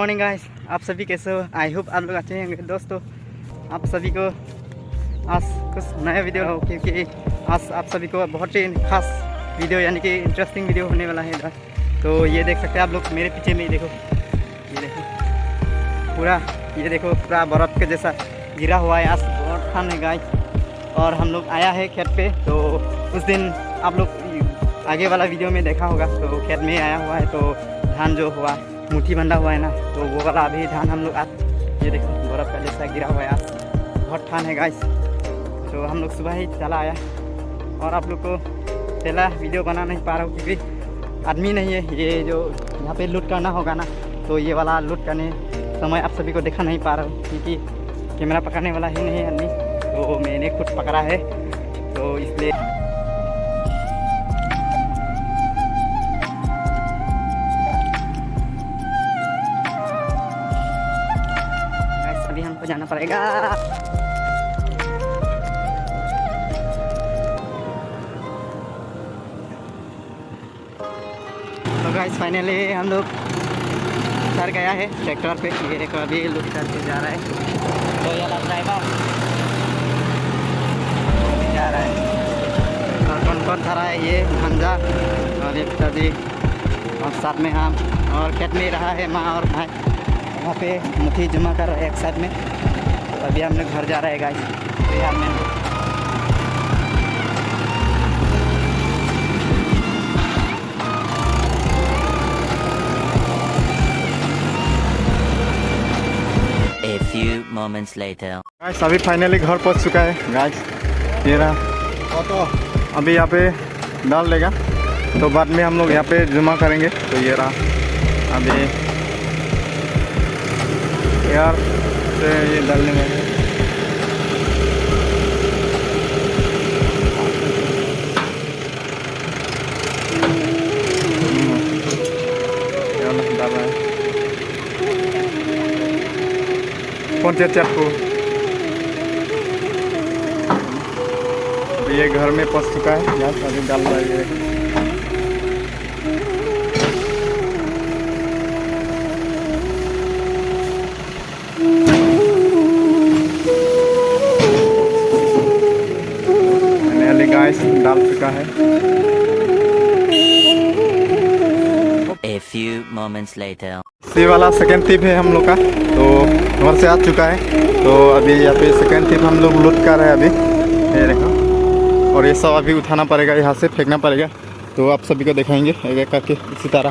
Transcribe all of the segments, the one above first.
Morning guys, आप सभी कैसे हो? आई होप आप लोग अच्छे होंगे। दोस्तों, आप सभी को आज कुछ नया वीडियो हो, क्योंकि आज आप सभी को बहुत ही खास वीडियो यानी कि इंटरेस्टिंग वीडियो होने वाला है इधर। तो ये देख सकते हैं आप लोग मेरे पीछे में ही, देखो ये देखो पूरा, ये देखो पूरा बर्फ़ के जैसा गिरा हुआ है। आज बहुत ठंड है गाइस, और हम लोग आया है खेत पे। तो उस दिन आप लोग आगे वाला वीडियो में देखा होगा, तो खेत में आया हुआ है। तो धान जो हुआ मुट्ठी बंधा हुआ है ना, तो वो वाला अभी धान हम लोग आज ये देखो बर्फ़ का जैसा गिरा हुआ है। आज बहुत ठंड है गाइस, तो हम लोग सुबह ही चला आया। और आप लोग को पहला वीडियो बना नहीं पा रहा हूँ, क्योंकि आदमी नहीं है। ये जो यहाँ पे लूट करना होगा ना, तो ये वाला लूट करने समय आप सभी को दिखा नहीं पा रहा हूँ, क्योंकि कैमरा पकड़ने वाला ही नहीं है आदमी। तो मैंने खुद पकड़ा है, तो इसलिए अभी हमको जाना पड़ेगा। तो गाइस फाइनली हम लोग उतर गया है ट्रैक्टर पे। ये देखो अभी लोग करके जा रहा है, तो ये वाला ड्राइवर जा रहा है। और कौन कौन खड़ा है? ये भांजा और ये पिताजी, और साथ में हम, और खेत में रहा है माँ और भाई। वहाँ पे मुट्ठी जमा कर रहे हैं एक साइड में। तो अभी हम लोग घर जा रहे हैं गाइस। तो यार मैं A few moments later. Guys अभी फाइनली घर पहुंच चुका है गाइस। ये रहा, तो अभी यहाँ पे डाल लेगा, तो बाद में हम लोग यहाँ पे जमा करेंगे। तो ये रहा, अभी यार से ये डालने में डाल रहा है कौन से को। अभी ये घर में पहुंच चुका है यार, अभी डाल रहा है। गाइस डाल चुका है। A few moments later. ये वाला सेकेंड टिप है हम लोग का, तो घर से आ चुका है। तो अभी यहाँ पे सेकेंड टिप हम लोग लूट कर रहे हैं अभी, ये देखो। और ये सब अभी उठाना पड़ेगा, यहाँ से फेंकना पड़ेगा। तो आप सभी को दिखाएंगे एक एक करके इसी तरह।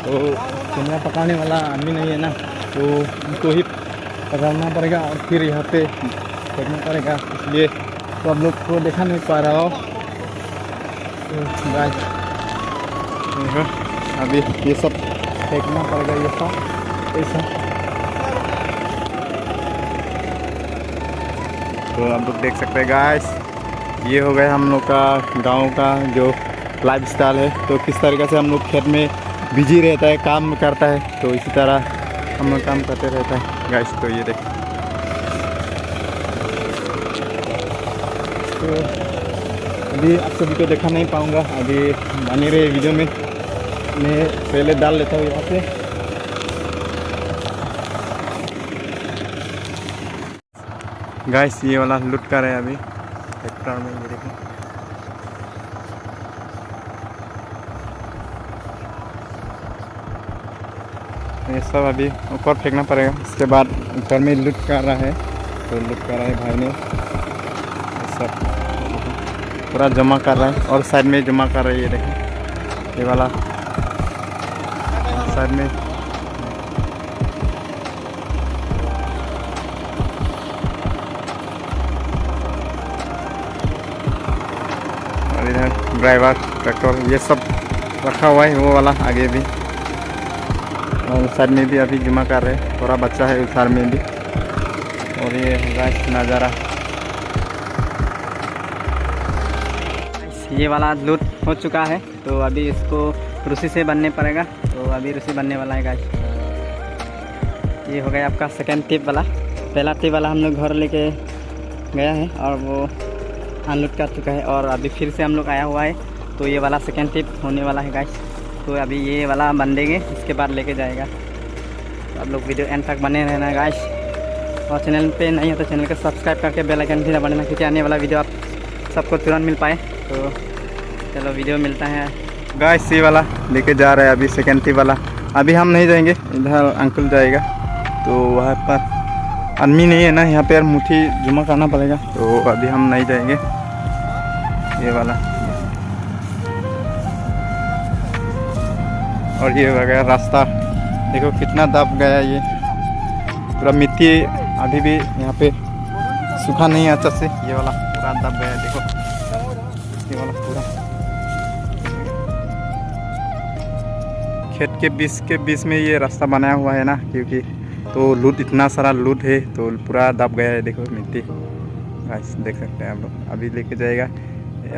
तो कैमरा पकड़ने वाला आदमी नहीं है ना, तो उनको ही पकड़ना पड़ेगा और फिर यहाँ पे फेंकना पड़ेगा, इसलिए तो आप लोग को देखा नहीं पा रहा हो। तो गाइस अभी ये सब फेंकना पड़ेगा, ये सब ऐसा। तो आप लोग देख सकते हैं गाइस, ये हो गया हम लोग का गांव का जो लाइफ स्टाइल है। तो किस तरीके से हम लोग खेत में बिजी रहता है, काम करता है, तो इसी तरह हम लोग काम करते रहता है गाइस। तो ये देख, तो अभी आप सभी को देखा नहीं पाऊँगा, अभी बने रहे वीडियो में। मैं पहले डाल लेता हूँ यहाँ पे। गाइस ये वाला लूट कर है अभी ट्रैक्टर में, ये देखो। ये सब अभी ऊपर फेंकना पड़ेगा, इसके बाद ऊपर में लूट कर रहा है। तो लूट कर रहा है भाई ने, सब पूरा जमा कर रहा है, और साइड में जमा कर रहा है। ये देखो ये वाला साइड में। और इधर ड्राइवर, ट्रैक्टर, ये सब रखा हुआ है, वो वाला आगे भी, और साइड में भी अभी जमा कर रहे हैं। थोड़ा बच्चा है उस में भी। और ये गाइस नज़ारा, ये वाला लूट हो चुका है। तो अभी इसको रस्सी से बनने पड़ेगा। तो अभी रस्सी बनने वाला है गाइस। ये हो गया आपका सेकेंड टिप वाला। पहला टिप वाला हम लोग घर लेके गया है और वो अनलोड कर चुका है, और अभी फिर से हम लोग आया हुआ है तो ये वाला सेकेंड ट्रिप होने वाला है गाइस। तो अभी ये वाला बन देंगे, इसके बाद लेके जाएगा। तो आप लोग वीडियो एंड तक बने रहना गाइस। और चैनल पे नहीं हो तो चैनल को सब्सक्राइब करके बेल आइकन भी दबा देना, क्योंकि आने वाला वीडियो आप सबको तुरंत मिल पाए। तो चलो वीडियो मिलता है गाइस। ये वाला लेके जा रहा है अभी सेकेंड ट्रिप वाला। अभी हम नहीं जाएंगे, इधर अंकल जाएगा। तो वहाँ पर आदमी नहीं है ना, यहाँ पे यार मुट्ठी जुमा करना पड़ेगा, तो अभी हम नहीं जाएंगे। ये वाला और ये वगैरह रास्ता देखो कितना दब गया, ये पूरा मिट्टी अभी भी यहाँ पे सूखा नहीं है अच्छा से। ये वाला पूरा दब गया देखो, ये वाला पूरा खेत के बीच में ये रास्ता बनाया हुआ है ना, क्योंकि तो लूट इतना सारा लूट है तो पूरा दब गया है। देखो मिट्टी गाइस देख सकते हैं आप लोग। अभी लेके जाएगा,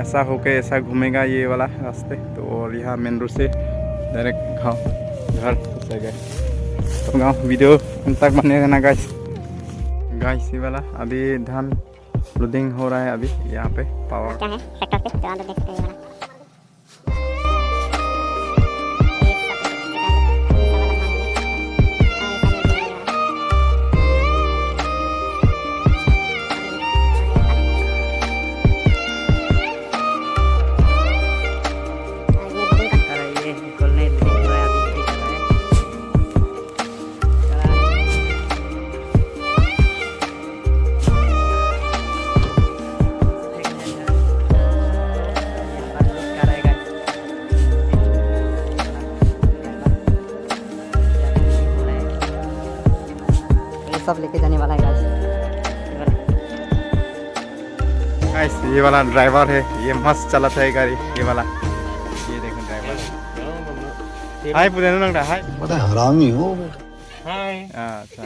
ऐसा होके ऐसा घूमेगा ये वाला रास्ते। तो और यहाँ मेन रोड से डायरेक्ट घर घुसे गए। तो गाँव वीडियो तक बने रहना गाइस। ये वाला अभी धान लोडिंग हो रहा है अभी यहाँ पे पावर क्या है ट्रैक्टर पे, तो आप लोग देख सकते हैं ये वाला। सब लेके जाने वाला है गाइस। ये वाला ड्राइवर है, ये मस्त चलाता है गाड़ी ये वाला। ये देखो ड्राइवर। हाय पूरे लगता है, बड़ा हरामी हो। हाय। अच्छा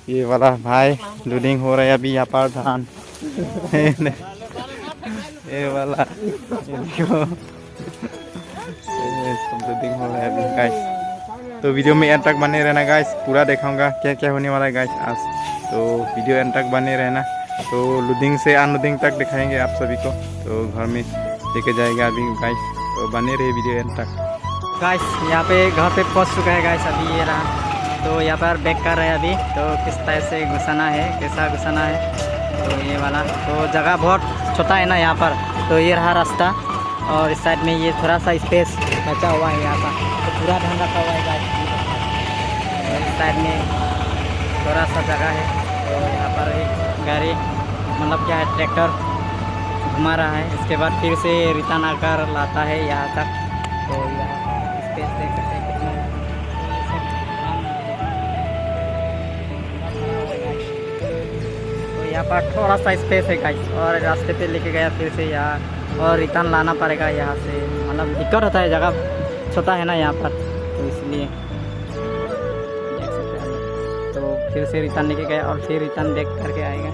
ये वाला भाई लोडिंग हो रहा है अभी यहाँ पर धान। ये वाला ये देखो, ये सब लोडिंग हो रहा है अभी गाइस। तो वीडियो में एंड तक बने रहना गाइस, पूरा दिखाऊंगा क्या क्या होने वाला है गाइस आज। तो वीडियो एंड तक बने रहना। तो लोडिंग से अनलोडिंग तक दिखाएंगे आप सभी को। तो घर में लेके जाएगा अभी गाइस, तो बने रहे वीडियो एंड तक गाइस। यहाँ पे घर पे पहुँच चुका है गाइस, अभी ये रहा। तो यहाँ पर बैक कर रहे हैं अभी, तो किस तरह से घुसाना है, कैसा घुसाना है। तो ये वाला तो जगह बहुत छोटा है ना यहाँ पर, तो ये रहा रास्ता। और इस साइड में ये थोड़ा सा स्पेस बचा हुआ है यहाँ का, तो पूरा ध्यान रखा हुआ है गाइस। और इस साइड में थोड़ा सा जगह है, तो यहाँ पर एक गाड़ी मतलब क्या है ट्रैक्टर घुमा रहा है। इसके बाद फिर से रिटर्न आकर लाता है यहाँ तक। तो यहाँ पर स्पेस देख सकते हैं कितना। तो यहाँ पर थोड़ा सा स्पेस है गाइस, और रास्ते पे लेके गया फिर से यहाँ, और रिटर्न लाना पड़ेगा यहाँ से। मतलब दिक्कत होता है, जगह छोटा है ना यहाँ पर, तो इसलिए देख सकते हैं। तो फिर से रिटर्न लेके गया और फिर रिटर्न बैक करके आएगा।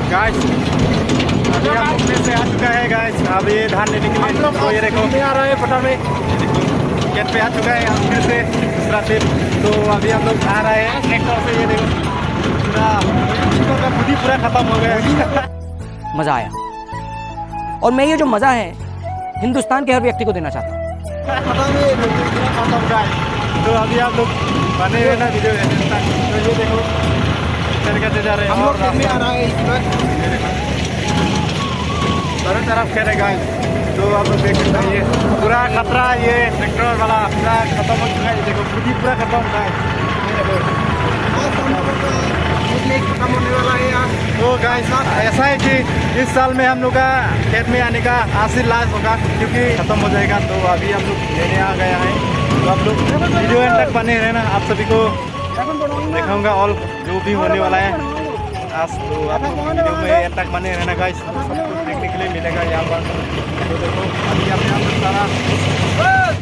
गाइस अभी हम घूमने से आ चुका है गाइस। अब ये धान लेने के लिए तो ये देखो आ रहा है पटा में, खेत पे आ चुका है हम फिर से दूसरा ट्रिप। तो अभी हम लोग आ रहे हैं ट्रैक्टर से। ये देखो पूरा खुद ही पूरा खत्म हो गया। मज़ा आया, और मैं ये जो मज़ा है हिंदुस्तान के हर व्यक्ति को देना चाहता हूँ। तो अभी आप लोग बने हुए ना वीडियो तक। तो ये देखो करते जा रहे हैं, और आ रहा है चारों तरफ खेत है गाइस। तो आप लोग देख सकते हैं ये पूरा खतरा, ये ट्रैक्टर वाला पूरा खत्म हो चुका है। ये देखो खुद ही पूरा खत्म होता है। खत्म होने वाला है यार। तो गाइस ऐसा है कि इस साल में हम लोग का खेत में आने का आखिरी लास्ट होगा, क्योंकि खत्म हो जाएगा। तो अभी हम लोग लेने आ गया है। तो आप लोग वीडियो एंड तक बने रहना, आप सभी को दिखाऊंगा और जो भी होने वाला है आज। तो आप लोग वीडियो में एंड तक बने रहना गाइस, सब कुछ देखने के लिए मिलेगा यहाँ पर। तो देखो अभी यहाँ पे हम लोग सारा,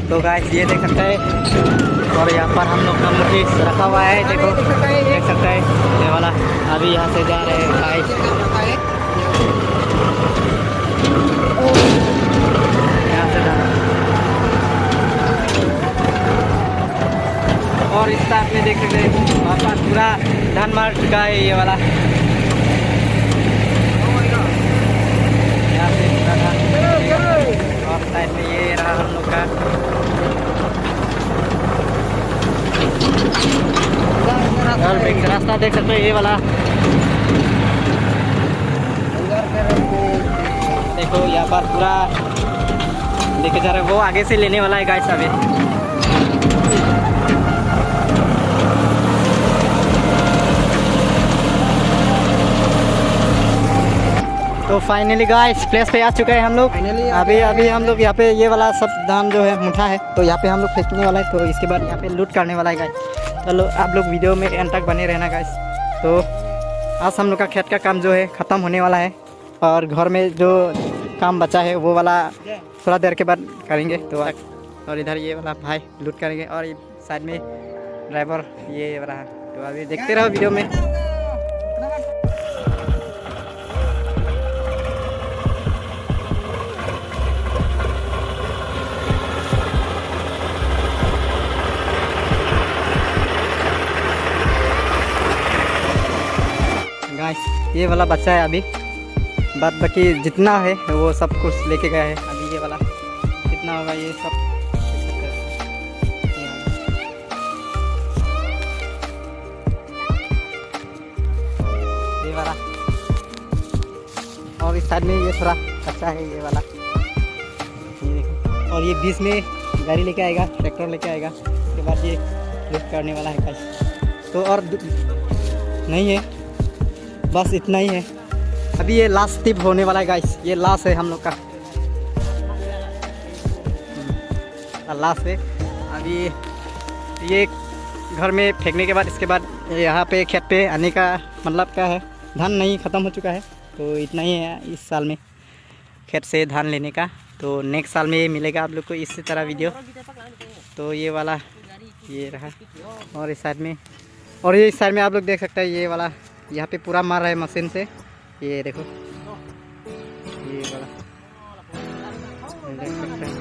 तो गाइस ये देख सकते हैं, और यहाँ पर हम लोग का मुकेश रखा हुआ है, देखो देख सकते हैं ये वाला। अभी यहाँ से जा रहे हैं गाइस, यहाँ से जा रहे हैं। और इस टाइप में देख सकते हैं वहाँ पर पूरा धान मार चुका है ये वाला। यहाँ से पूरा धान, और साइड में ये रहा हम लोग का। और रास्ता देख सकते हो ये वाला, देखो यहाँ पर पूरा लेके जा रहे हैं। वो आगे से लेने वाला है गाइस अभी। तो फाइनली गाइस प्लेस पे आ चुके हैं हम लोग। अभी हम लोग यहाँ पे ये वाला सब धान जो है मुठा है, तो यहाँ पे हम लोग फेंकने वाला है। तो इसके बाद यहाँ पे लूट करने वाला है गाइस। चलो आप लोग वीडियो में एंड तक बने रहना गाइस। तो आज हम लोग का खेत का काम जो है ख़त्म होने वाला है, और घर में जो काम बचा है वो वाला थोड़ा देर के बाद करेंगे। तो और इधर ये वाला भाई लूट करेंगे, और ये साइड में ड्राइवर ये रहा। तो अभी देखते रहो वीडियो में। गाइस ये वाला बच्चा है अभी, बाद बाकी जितना है वो सब कुछ लेके गया है। अभी ये वाला कितना होगा ये सब, ये वाला। और इस साइड में ये थोड़ा कच्चा है ये वाला, ये देखो। और ये बीच में गाड़ी लेके आएगा, ट्रैक्टर लेके आएगा, उसके बाद ये लिफ्ट करने वाला है गाइस। तो और नहीं है, बस इतना ही है। अभी ये लास्ट टिप होने वाला है गाइस, ये लास्ट है हम लोग का, लास्ट है। अभी ये घर में फेंकने के बाद, इसके बाद यहाँ पे खेत पे आने का मतलब क्या है, धान नहीं ख़त्म हो चुका है। तो इतना ही है इस साल में खेत से धान लेने का। तो नेक्स्ट साल में मिलेगा आप लोग को इसी तरह वीडियो। तो ये वाला ये रहा, और इस साइड में, और ये इस साइड में आप लोग देख सकते हैं ये वाला यहाँ पे पूरा मार रहा है मशीन से। ये देखो ये वाला देख सकते हैं,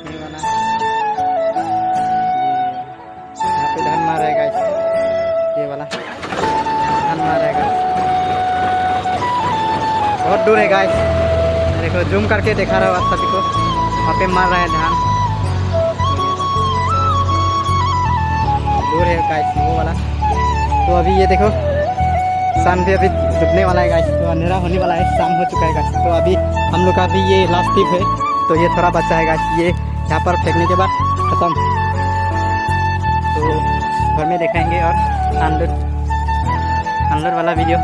ये वाला यहाँ पे धान मार रहा है गाइस, ये वाला धान मार रहा है गाइस। बहुत दूर है गाइस, देखो जूम करके दिखा रहा हूँ आप सभी को, वहाँ पे मार रहा है धान, दूर है गाइस वो वाला। तो अभी ये देखो सन भी अभी डूबने वाला है गाइस, तो अंधेरा होने वाला है, शाम हो चुका है गाइस। तो अभी हम लोग का भी ये लास्ट टिप है, तो ये थोड़ा बचा है गाइस, ये यहाँ पर फेंकने के बाद ख़त्म। तो घर में दिखाएंगे और अनलोड वाला वीडियो।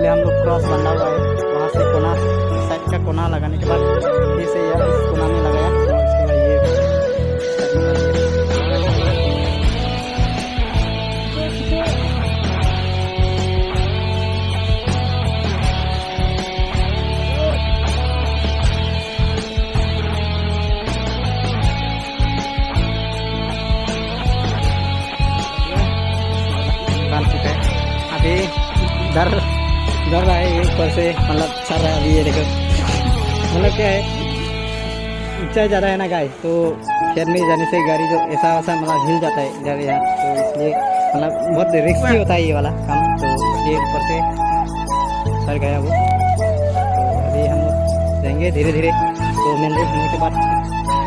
हम लोग क्रॉस बना हुआ है, वहाँ से कोना साइड का कोना लगाने के बाद फिर से यह इस कोना में लगाया, और उसके बाद ये डाल चुका है। अभी डर रहा है ये ऊपर से, मतलब चल रहा है अभी। ये देखो मतलब क्या है, ऊंचाई ज़्यादा है ना गाइस, तो खेत में जाने से गाड़ी जो ऐसा वैसा मतलब हिल जाता है इधर यहाँ, तो इसलिए मतलब बहुत रिस्की होता है ये वाला काम। तो ये ऊपर से सर गया वो। तो अभी हम लोग जाएंगे धीरे धीरे, तो मेन रोड होने के बाद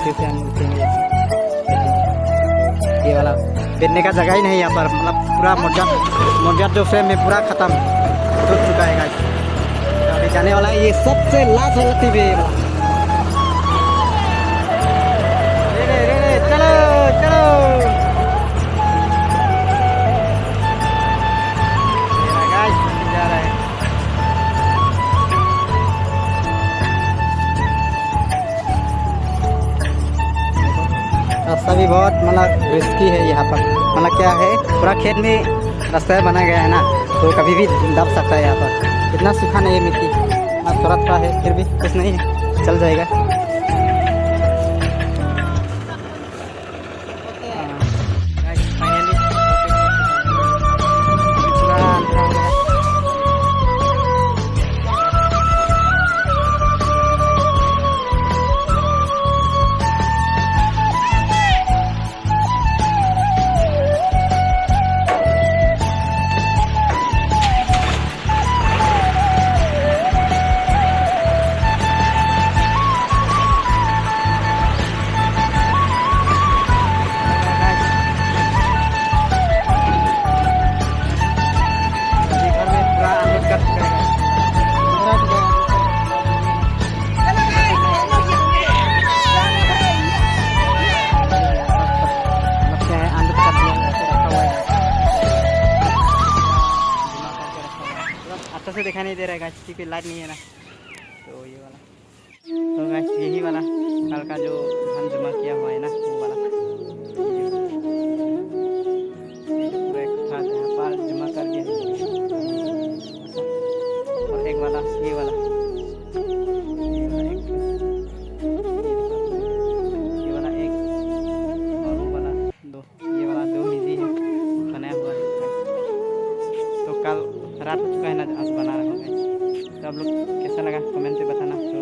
फिर से हम उठेंगे। ये वाला बैठने का जगह ही नहीं यहाँ पर, मतलब पूरा मोर्जा जो फ्रेम में पूरा ख़त्म टूट चुका है गाइस। अभी अभी जाने वाला है ये सबसे लास्ट वाला टीवी वाला। रे चलो चलो। गाइस जा रहा है। रास्ता भी बहुत मतलब रिस्की है यहाँ पर, मतलब क्या है पूरा खेत में रास्ता बनाया गया है ना, तो कभी भी दब सकता है यहाँ पर। इतना सूखा नहीं है मिट्टी, थोड़ा थोड़ा है, फिर भी कुछ नहीं है, चल जाएगा। अच्छा से दिखाई नहीं दे रहा है गाइस क्योंकि लाइट नहीं है ना, तो ये वाला तो गाइस यही वाला कल का जो धान जमा किया हुआ है ना वो वाला पूरा इकट्ठा यहाँ पर जमा कर दिया है। और एक वाला ये वाला एक और वो वाला दो, ये वाला दो निजी है बनाया हुआ है। तो कल रात हो चुका है ना, आज बना रहा हूँ गाइस। तो आप लोग कैसा लगा कमेंट पे बताना। तो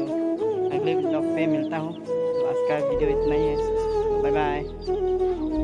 अगले ब्लॉग पे मिलता हूँ। तो आज का वीडियो इतना ही है, तो बाय बाय।